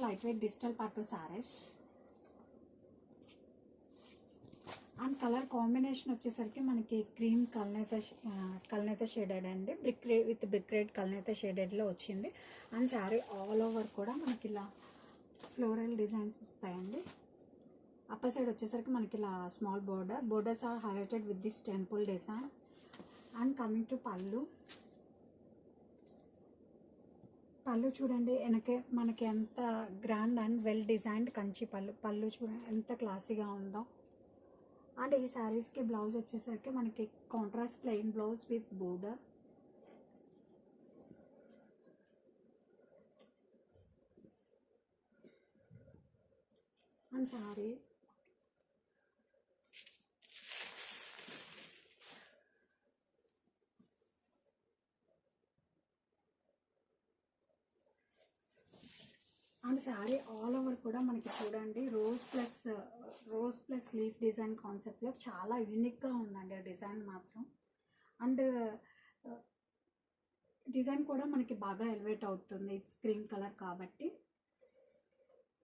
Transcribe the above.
Light weight digital పట్టు saris. And colour combination వచ్చేసరికి మనకి క్రీమ్ కల్నేత షేడెడ్ అండి, బ్రిక్ రెడ్ కల్నేత షేడెడ్లో వచ్చింది. అండ్ శారీ ఆల్ ఓవర్ కూడా మనకి ఇలా ఫ్లోరల్ డిజైన్స్ వస్తాయండి. అప్పర్ సైడ్ వచ్చేసరికి మనకి ఇలా small borders are highlighted with this temple design. And coming to pallu చూడండి, వెనకే మనకి ఎంత grand and well designed Kanchi pallu చూడండి ఎంత క్లాసీగా ఉందో. అండ్ ఈ శారీస్కి బ్లౌజ్ వచ్చేసరికి మనకి contrast plain blouse with border. And sari and sari all over కూడా మనకి చూడండి రోజ్ ప్లస్ లీఫ్ డిజైన్ కాన్సెప్ట్లో చాలా యూనిక్గా ఉందండి ఆ డిజైన్ మాత్రం. అండ్ డిజైన్ కూడా మనకి బాగా ఎలివేట్ అవుతుంది, ఇట్స్ క్రీమ్ కలర్ కాబట్టి.